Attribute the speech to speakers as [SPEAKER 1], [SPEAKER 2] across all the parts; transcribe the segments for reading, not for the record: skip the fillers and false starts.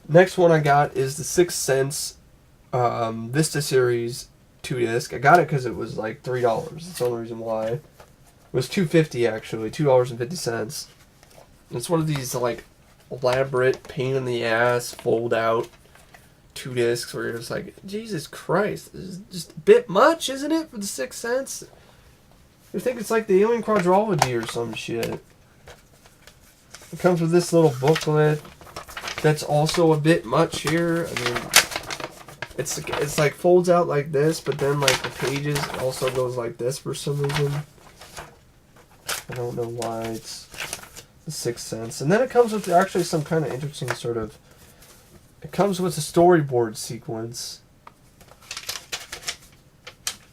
[SPEAKER 1] Next one I got is the Sixth Sense Vista Series 2 disc. I got it because it was like $3. That's the only reason why. It was $2.50 actually, $2.50. It's one of these like elaborate pain in the ass fold out 2 discs where you're just like, Jesus Christ, this is just a bit much, isn't it, for the Sixth Sense? You think it's like the Alien Quadrilogy or some shit. It comes with this little booklet that's also a bit much here. I mean, it's like folds out like this, but then like the pages also goes like this for some reason. I don't know why. It's the Sixth Sense. And then it comes with actually some kind of interesting sort of... It comes with a storyboard sequence,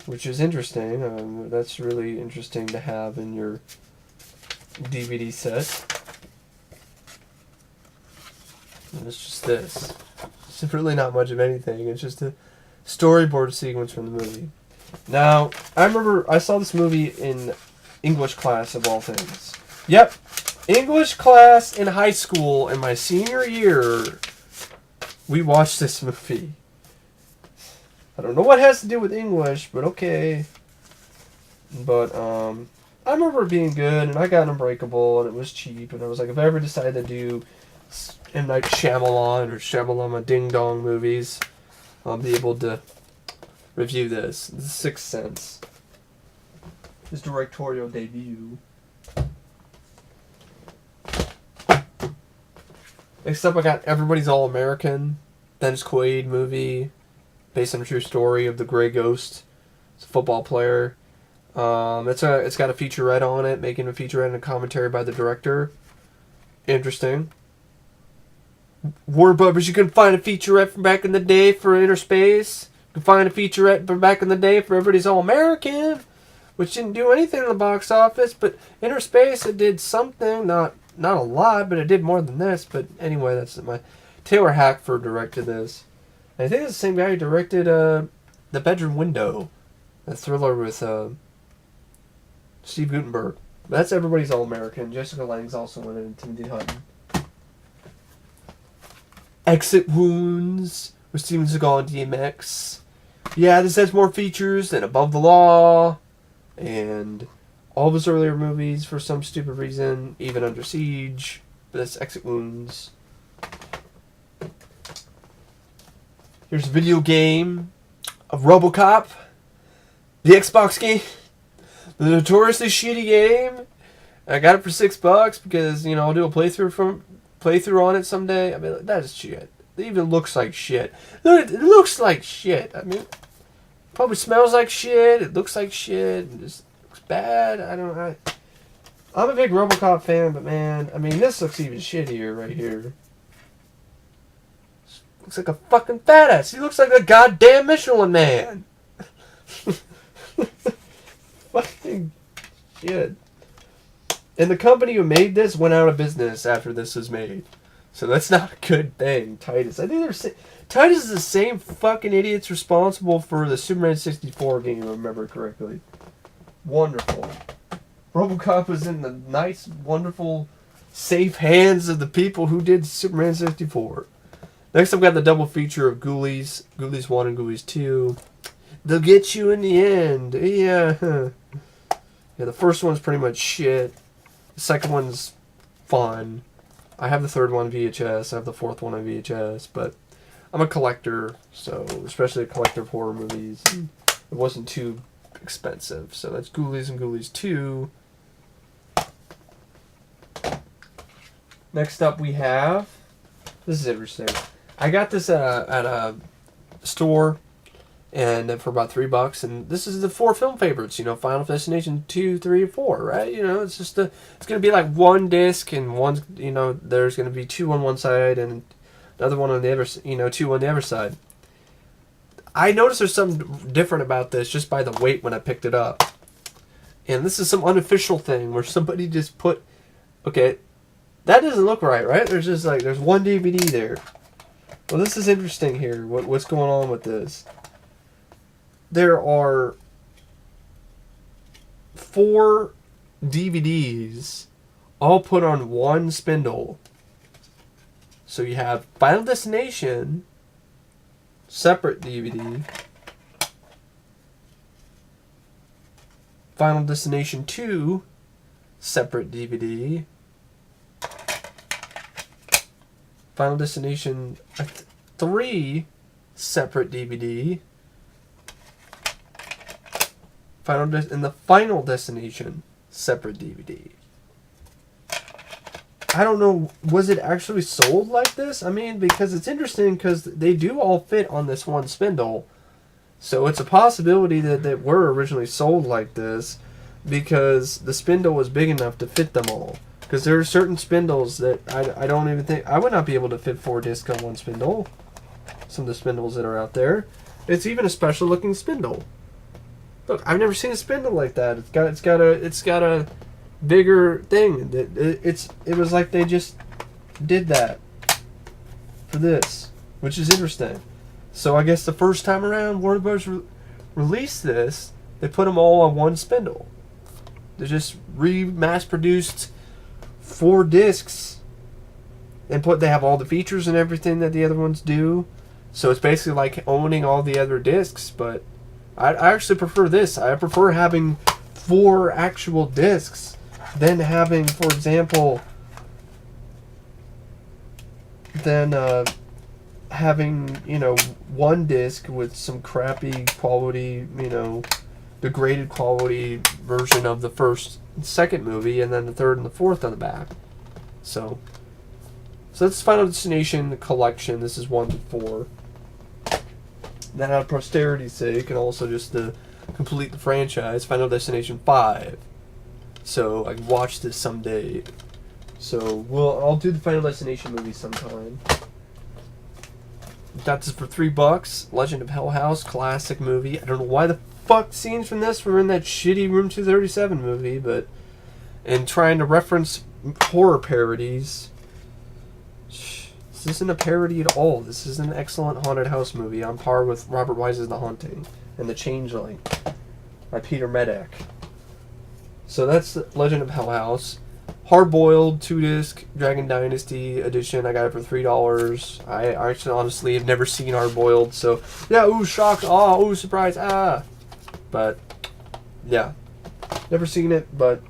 [SPEAKER 1] which is interesting. That's really interesting to have in your DVD set. And it's just this. It's really not much of anything. It's just a storyboard sequence from the movie. Now, I remember I saw this movie in English class of all things. Yep. English class in high school in my senior year. We watched this movie. I don't know what it has to do with English, but okay. But, I remember it being good, and I got Unbreakable, and it was cheap, and I was like, if I ever decide to do M. Night Shyamalan or Shyamalama Ding Dong movies, I'll be able to review this. The Sixth Sense. His directorial debut. Next up, I got Everybody's All American, Dennis Quaid movie, based on a true story of the Grey Ghost. It's a football player. It's got a featurette on it, making a featurette and a commentary by the director. Interesting. Warner Brothers, you can find a featurette from back in the day for Inner Space. You can find a featurette from back in the day for Everybody's All American, which didn't do anything in the box office, but Inner Space, it did something, not a lot, but it did more than this. But anyway, that's my... Taylor Hackford directed this. And I think it's the same guy who directed The Bedroom Window, a thriller with Steve Guttenberg. But that's Everybody's All American. Jessica Lange's also in it, and Timothy Hutton. Exit Wounds with Steven Seagal and DMX. Yeah, this has more features than Above the Law and all of his earlier movies for some stupid reason, even Under Siege. But that's Exit Wounds. Here's a video game of RoboCop, the Xbox game, the notoriously shitty game. I got it for $6 because, you know, I'll do a playthrough on it someday. I mean, that is shit. It even looks like shit. It looks like shit. I mean, it probably smells like shit. It looks like shit. It just looks bad. I don't know. I'm a big RoboCop fan, but man, I mean, this looks even shittier right here. Looks like a fucking fat ass. He looks like a goddamn Michelin Man. Fucking shit. And the company who made this went out of business after this was made. So that's not a good thing, Titus. I think Titus is the same fucking idiots responsible for the Superman 64 game, if I remember correctly. Wonderful. RoboCop was in the nice, wonderful, safe hands of the people who did Superman 64. Next, I've got the double feature of Ghoulies. Ghoulies 1 and Ghoulies 2. They'll get you in the end. Yeah. Yeah, the first one's pretty much shit. The second one's fun. I have the third one on VHS. I have the fourth one on VHS. But I'm a collector, so especially a collector of horror movies. It wasn't too expensive. So that's Ghoulies and Ghoulies 2. Next up we have... This is interesting. I got this at a store and for about $3, and this is the 4 film favorites, you know, Final Destination 2, 3, and 4, right? You know, it's just it's gonna be like one disc, and one, you know, there's gonna be 2 on one side and another one on the other, you know, 2 on the other side. I noticed there's something different about this just by the weight when I picked it up, and this is some unofficial thing where somebody just put, okay, that doesn't look right, right? There's just like, there's one DVD there. Well, this is interesting here. What's going on with this? There are 4 DVDs all put on one spindle. So you have Final Destination, separate DVD. Final Destination 2, separate DVD. Final Destination 3, separate DVD. And the Final Destination, separate DVD. I don't know, was it actually sold like this? I mean, because it's interesting because they do all fit on this one spindle. So it's a possibility that they were originally sold like this because the spindle was big enough to fit them all. Because there are certain spindles that I don't even think... I would not be able to fit 4 discs on one spindle. Some of the spindles that are out there. It's even a special looking spindle. Look, I've never seen a spindle like that. It's got a bigger thing. It was like they just did that for this, which is interesting. So I guess the first time around Warner Bros. Released this, they put them all on one spindle. They just mass produced 4 discs and they have all the features and everything that the other ones do. So it's basically like owning all the other discs, but I actually prefer this. I prefer having 4 actual discs than having, for example, having, 1 disc with some crappy quality, degraded quality version of the first and second movie, and then the third and the fourth on the back. So that's Final Destination collection. This is 1 to 4. Then out of posterity's sake, and also just to complete the franchise, Final Destination 5. So I can watch this someday. So I'll do the Final Destination movie sometime. Got this for $3. Legend of Hell House, classic movie. I don't know why the fuck scenes from this were in that shitty Room 237 movie, but and trying to reference horror parodies. This isn't a parody at all. This is an excellent haunted house movie on par with Robert Wise's The Haunting and The Changeling by Peter Medak. So that's the Legend of Hell House. Hard-boiled 2-disc Dragon Dynasty edition. I got it for $3. I actually honestly have never seen hard-boiled, so yeah, ooh, shock, oh, ooh, surprise, ah. But yeah, never seen it, but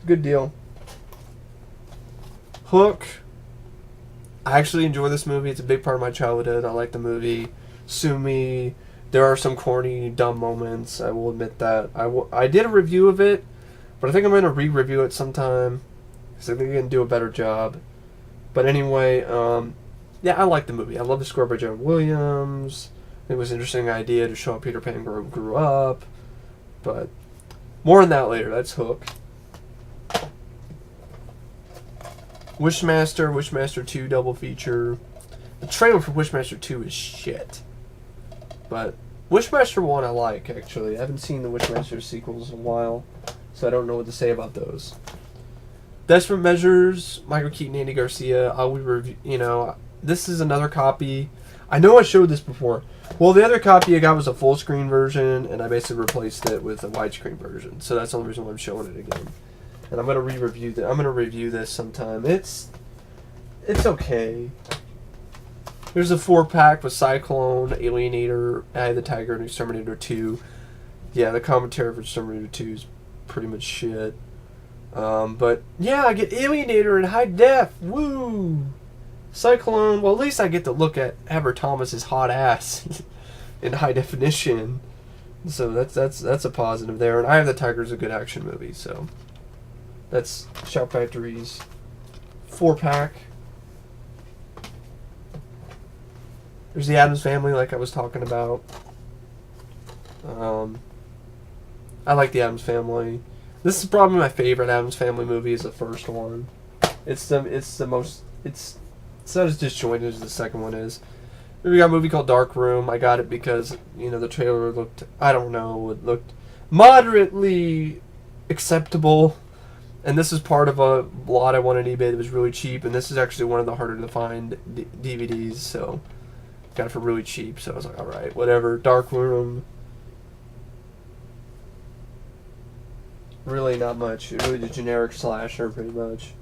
[SPEAKER 1] good deal. Hook. I actually enjoy this movie. It's a big part of my childhood. I like the movie. Sue me. There are some corny, dumb moments. I will admit that. I did a review of it, but I think I'm going to re-review it sometime, because I think I can do a better job. But anyway, yeah, I like the movie. I love the score by John Williams. It was an interesting idea to show how Peter Pan grew up. But more on that later. That's Hook. Wishmaster 2 double feature. The trailer for Wishmaster 2 is shit. But Wishmaster 1 I like, actually. I haven't seen the Wishmaster sequels in a while, so I don't know what to say about those. Desperate Measures, Michael Keaton, Andy Garcia. I would review, this is another copy. I know I showed this before. Well, the other copy I got was a full screen version, and I basically replaced it with a widescreen version. So that's the only reason why I'm showing it again. And I'm gonna re-review that. I'm gonna review this sometime. It's okay. There's a 4-pack with Cyclone, Alienator, Eye of the Tiger, and Exterminator 2. Yeah, the commentary for Exterminator 2 is pretty much shit. But yeah, I get Alienator in high def. Woo! Cyclone. Well, at least I get to look at Ever Thomas's hot ass in high definition. So that's a positive there. And Eye of the Tiger is a good action movie. So that's Shout Factory's 4-pack. There's the Addams Family, like I was talking about. I like the Addams Family. This is probably my favorite Addams Family movie. Is the first one. It's not as disjointed as the second one is. Then we got a movie called Dark Room. I got it because the trailer looked, I don't know, it looked moderately acceptable. And this is part of a lot I won on eBay that was really cheap. And this is actually one of the harder to find DVDs. So got it for really cheap. So I was like, all right, whatever. Dark Room. Really not much. Really the generic slasher, pretty much.